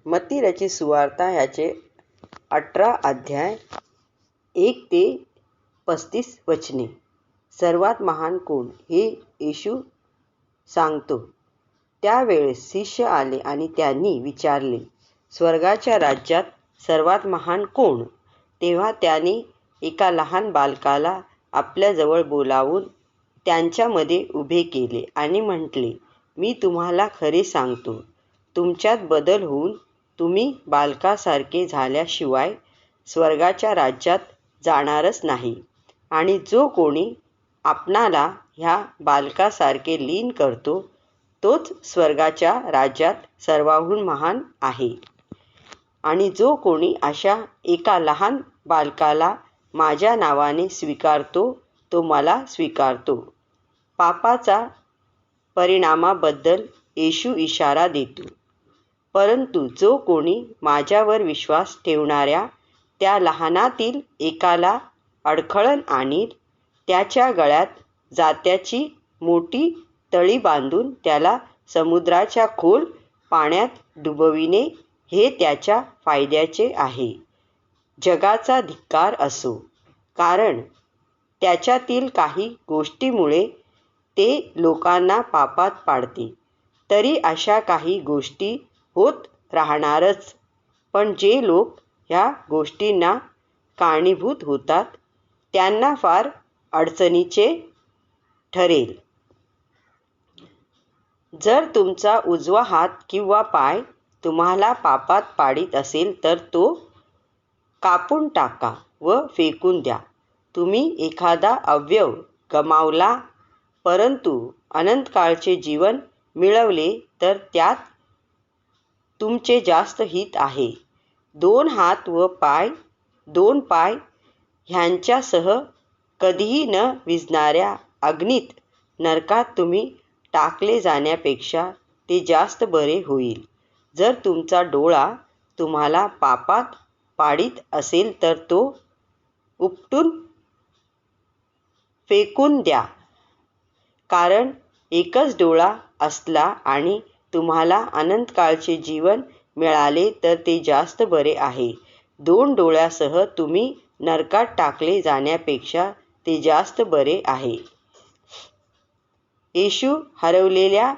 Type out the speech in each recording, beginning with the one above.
मत्तीराची सुवार्ता ह्याचे 18 अध्याय 1 ते 35 वचने. सर्वात महान कोण हे येशू सांगतो. त्यावेळेस शिष्य आले आणि त्यांनी विचारले, स्वर्गाच्या राज्यात सर्वात महान कोण? तेव्हा त्याने एका लहान बालकाला आपल्याजवळ बोलावून त्यांच्यामध्ये उभे केले आणि म्हटले, मी तुम्हाला खरे सांगतो, तुमच्यात बदल होऊन तुम्ही बालकासारखे झाल्याशिवाय स्वर्गाच्या राज्यात जाणारच नाही. आणि जो कोणी आपणाला ह्या बालकासारखे लीन करतो, तोच स्वर्गाच्या राज्यात सर्वाहून महान आहे. आणि जो कोणी अशा एका लहान बालकाला माझ्या नावाने स्वीकारतो, तो मला स्वीकारतो. पापाचा परिणामाबद्दल येशू इशारा देतो. परंतु जो कोणी माझ्यावर विश्वास ठेवणाऱ्या त्या लहानातील एकाला अडखळण आणील, त्याच्या गळ्यात जात्याची मोठी तळी बांधून त्याला समुद्राच्या खोल पाण्यात डुबविणे हे त्याच्या फायद्याचे आहे. जगाचा धिक्कार असो, कारण त्याच्यातील काही गोष्टीमुळे ते लोकांना पापात पाडते. तरी अशा काही गोष्टी होत राहणारच. पण जे लोक ह्या गोष्टींना कारणीभूत होतात, त्यांना फार अडचणीचे ठरेल. जर तुमचा उजवा हात किंवा पाय तुम्हाला पापात पाडीत असेल, तर तो कापून टाका व फेकून द्या. तुम्ही एखादा अवयव गमावला, परंतु अनंतकाळचे जीवन मिळवले, तर त्यात तुमचे जास्त हित आहे. 2 हात व 2 पाय ह्यांच्यासह कधीही न विझणाऱ्या अग्नीत नरकात तुम्ही टाकले जाण्यापेक्षा ते जास्त बरे होईल. जर तुमचा डोळा तुम्हाला पापात पाडीत असेल, तर तो उपटून फेकून द्या. कारण एकच डोळा असला आणि तुम्हाला अनंतकाळचे जीवन मिळाले, तर ते जास्त बरे आहे. 2 डोळ्यासह तुम्ही नरकात टाकले जाण्यापेक्षा ते जास्त बरे आहे. येशू हरवलेल्या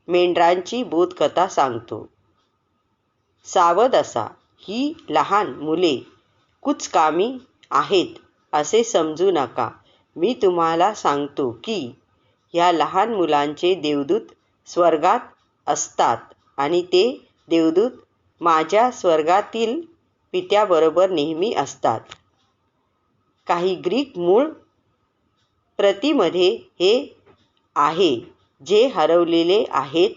मेंढरांची बोधकथा सांगतो. सावध असा, ही लहान मुले कुचकामी आहेत असे समजू नका. मी तुम्हाला सांगतो की ह्या लहान मुलांचे देवदूत स्वर्गात असतात आणि ते देवदूत माझ्या स्वर्गातील पित्याबरोबर नेहमी असतात. काही ग्रीक मूळ प्रतीमध्ये हे आहे, जे हरवलेले आहेत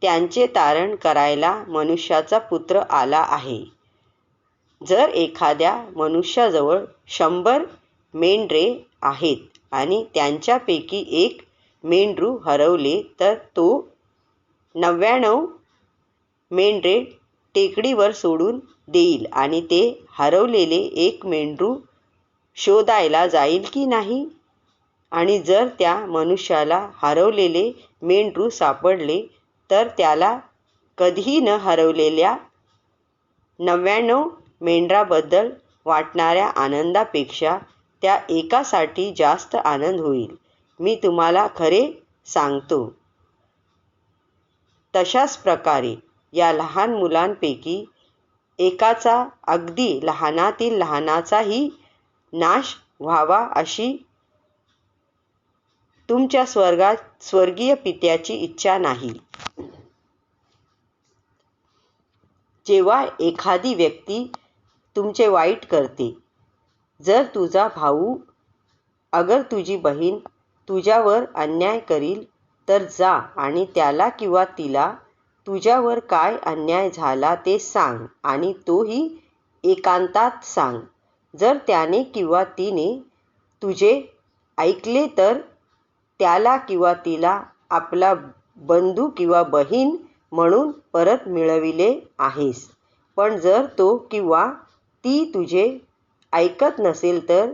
त्यांचे तारण करायला मनुष्याचा पुत्र आला आहे. जर एखाद्या मनुष्याजवळ 100 मेंढरे आहेत आणि त्यांच्यापैकी एक मेंढरू हरवले, तर तो 99 मेंढरे टेकडीवर सोडून देईल आणि ते हरवलेले एक मेंढरू शोधायला जाईल की नाही? आणि जर त्या मनुष्याला हरवलेले मेंढरू सापडले, तर त्याला कधीही न हरवलेल्या 99 मेंढराबद्दल वाटणाऱ्या आनंदापेक्षा त्या एकासाठी जास्त आनंद होईल. मी तुम्हाला खरे सांगतो, तशाच प्रकारे या लहान मुलांपैकी एकाचा, अगदी लहानातील लहानाचाही नाश व्हावा अशी तुमच्या स्वर्गीय पित्याची इच्छा नाही. जेव्हा एखादी व्यक्ती तुमचे वाईट करते, जर तुझा भाऊ अगर तुझी बहीण तुझ्यावर अन्याय करील, तर जा आणि त्याला किंवा तिला तुझ्यावर काय अन्याय झाला ते सांग, आणि तोही एकांतात सांग. जर त्याने किंवा तिने तुझे ऐकले, तर त्याला किंवा तिला आपला बंधू किंवा बहीण म्हणून परत मिळविले आहेस. पण जर तो किंवा ती तुझे ऐकत नसेल, तर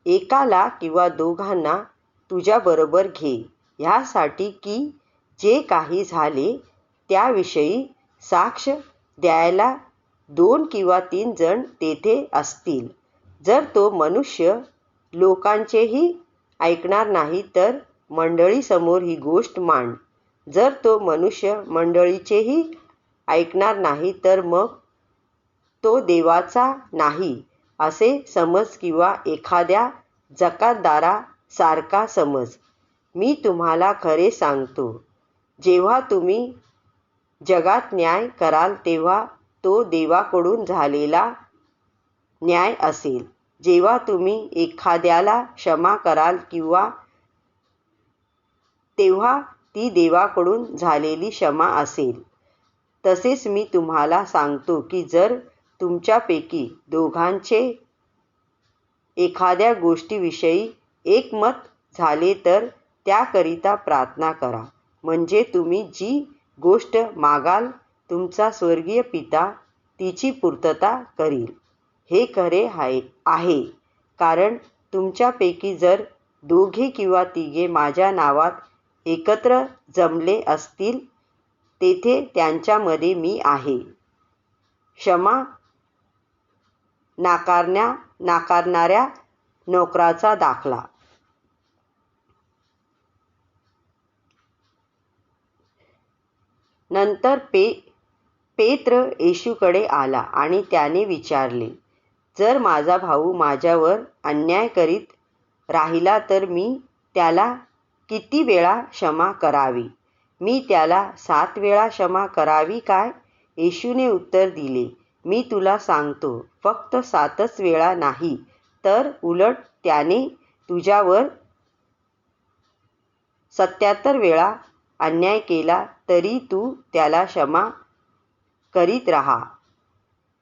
एकाला किंवा दोघांना तुझ्याबरोबर घे, ह्यासाठी की जे काही झाले त्याविषयी साक्ष द्यायला 2 किंवा 3 जण तेथे असतील. जर तो मनुष्य लोकांचेही ऐकणार नाही तर मंडळीसमोर ही गोष्ट मांड. जर तो मनुष्य मंडळीचेही ऐकणार नाही तर मग तो देवाचा नाही असे समज किंवा एखाद्या जकातदारासारखा समज. मी तुम्हाला खरे सांगतो, जेव्हा तुम्ही जगात न्याय कराल तेव्हा तो देवाकडून झालेला न्याय असेल. जेव्हा तुम्ही एखाद्याला क्षमा कराल तेव्हा ती देवाकडून झालेली क्षमा असेल. तसेच मी तुम्हाला सांगतो की जर तुमच्यापैकी दोघांचे एखाद्या गोष्टीविषयी एकमत झाले तर त्याकरिता प्रार्थना करा. म्हणजे तुम्ही जी गोष्ट मागाल तुमचा स्वर्गीय पिता तिची पूर्तता करील. हे खरे आहे, कारण तुमच्यापैकी जर 2 किंवा 3 माझ्या नावात एकत्र जमले असतील तेथे त्यांच्यामध्ये मी आहे. क्षमा नाकारणाऱ्या नोकराचा दाखला. नंतर पेत्र येशूकडे आला आणि त्याने विचारले, जर माझा भाऊ माझ्यावर अन्याय करीत राहिला तर मी त्याला किती वेळा क्षमा करावी? मी त्याला 7 वेळा क्षमा करावी काय? येशूने उत्तर दिले, मी तुला सांगतो, फक्त 7च वेळा नाही, तर उलट त्याने तुझ्यावर 77 वेळा अन्याय केला तरी तू त्याला क्षमा करीत राहा.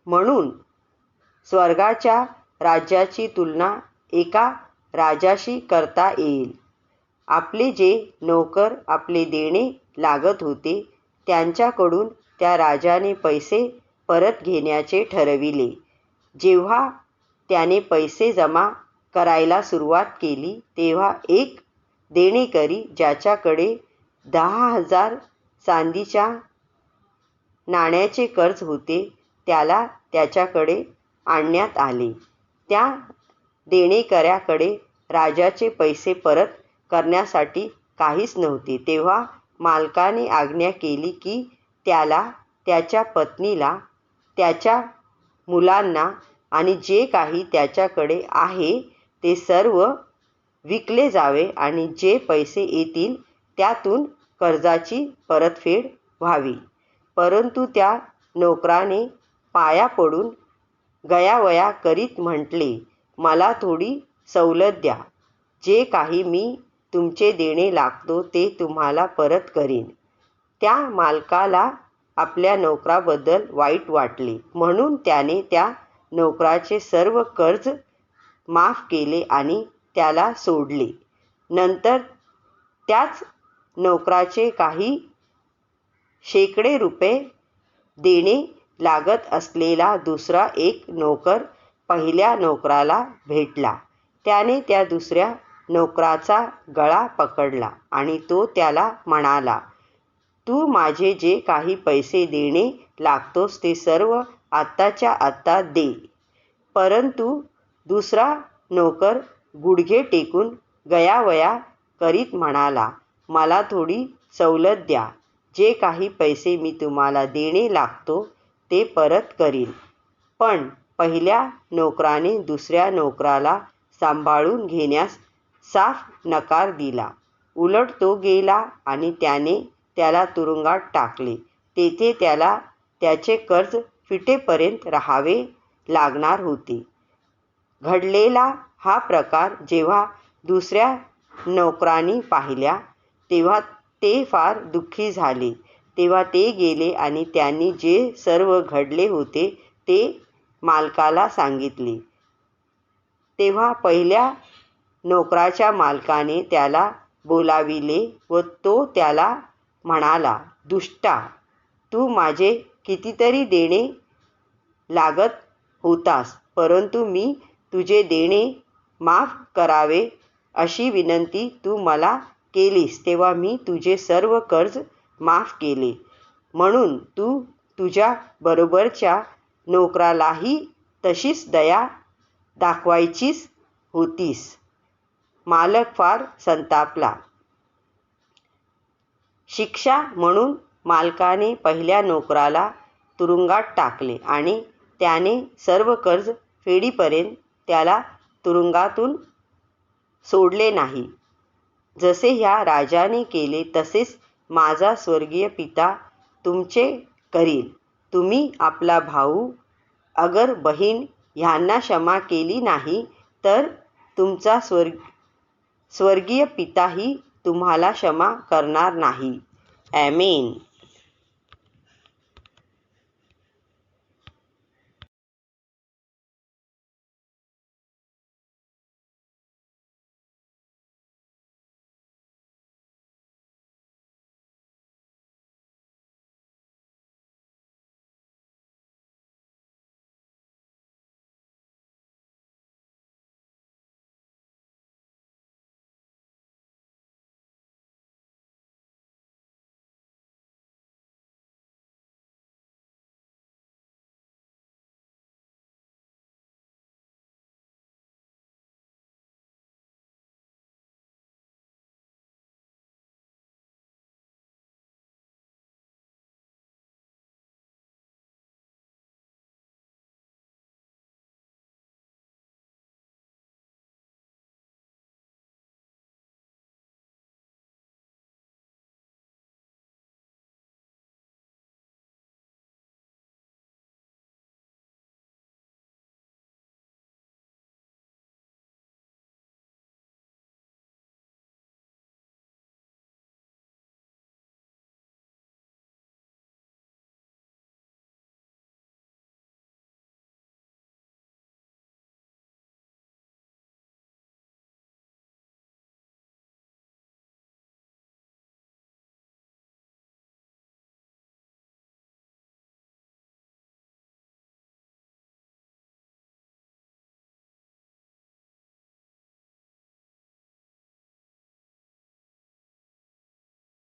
म्हणून स्वर्गाच्या राज्याची तुलना एका राजाशी करता येईल. आपले जे नोकर आपले देणे लागत होते त्यांच्याकडून त्या राजाने पैसे परत घेण्याचे ठरविले. जेव्हा त्याने पैसे जमा करायला सुरुवात केली तेव्हा एक देणेकरी ज्याच्याकडे 10,000 चांदीच्या नाण्याचे कर्ज होते त्याला त्याच्याकडे आणण्यात आले. त्या देणेकऱ्याकडे राजाचे पैसे परत करण्यासाठी काहीच नव्हते. तेव्हा मालकाने आज्ञा केली की त्याला, त्याच्या पत्नीला, त्याच्या मुलांना आणि जे काही त्याच्याकडे आहे ते सर्व विकले जावे आणि जे पैसे येतील त्यातून कर्जाची परतफेड व्हावी. परंतु त्या नोकराने पाया पडून गयावया करीत म्हटले, मला थोडी सवलत द्या. जे काही मी तुमचे देणे लागतो ते तुम्हाला परत करीन. त्या मालकाला आपल्या नोकराबद्दल वाईट वाटले, म्हणून त्याने त्या नोकराचे सर्व कर्ज माफ केले आणि त्याला सोडले. नंतर त्याच नोकराचे काही शेकडे रुपये देणे लागत असलेला दुसरा एक नोकर पहिल्या नोकराला भेटला. त्याने त्या दुसऱ्या नोकराचा गळा पकडला आणि तो त्याला म्हणाला, तू माझे जे काही पैसे देणे लागतोस ते सर्व आत्ताच्या आत्ता दे. परंतु दुसरा नोकर गुडघे टेकून गयावया करीत म्हणाला, मला थोडी सवलत द्या. जे काही पैसे मी तुम्हाला देणे लागतो ते परत करीन. पण पहिल्या नोकराने दुसऱ्या नोकराला सांभाळून घेण्यास साफ नकार दिला. उलट तो गेला आणि त्याने त्याला तुरुंगात टाकले. तेथे त्याला त्याचे कर्ज फिटेपर्यंत राहावे लागणार होते. घडलेला हा प्रकार जेव्हा दुसऱ्या नोकरांनी पाहिला तेव्हा ते फार दुःखी झाले. तेव्हा ते गेले आणि त्यांनी जे सर्व घडले होते ते मालकाला सांगितले. तेव्हा पहिल्या नोकराच्या मालकाने त्याला बोलाविले व तो त्याला म्हणाला, दुष्टा, तू माझे कितीतरी देणे लागत होतास, परंतु मी तुझे देणे माफ करावे अशी विनंती तू मला केलीस तेव्हा मी तुझे सर्व कर्ज माफ केले. म्हणून तू तुझ्या बरोबरच्या नोकरालाही तशीच दया दाखवायचीच होतीस. मालक फार संतापला. शिक्षा म्हणून मालकाने पहिल्या नोकराला तुरुंगात टाकले आणि त्याने सर्व कर्ज फेडीपर्यंत त्याला तुरुंगातून सोडले नाही. जसे ह्या राजाने केले तसेच माझा स्वर्गीय पिता तुमचे करील. तुम्ही आपला भाऊ अगर बहीण ह्यांना क्षमा केली नाही तर तुमचा स्वर्गीय पिताही तुम्हाला क्षमा करणार नाही. ॲमेन.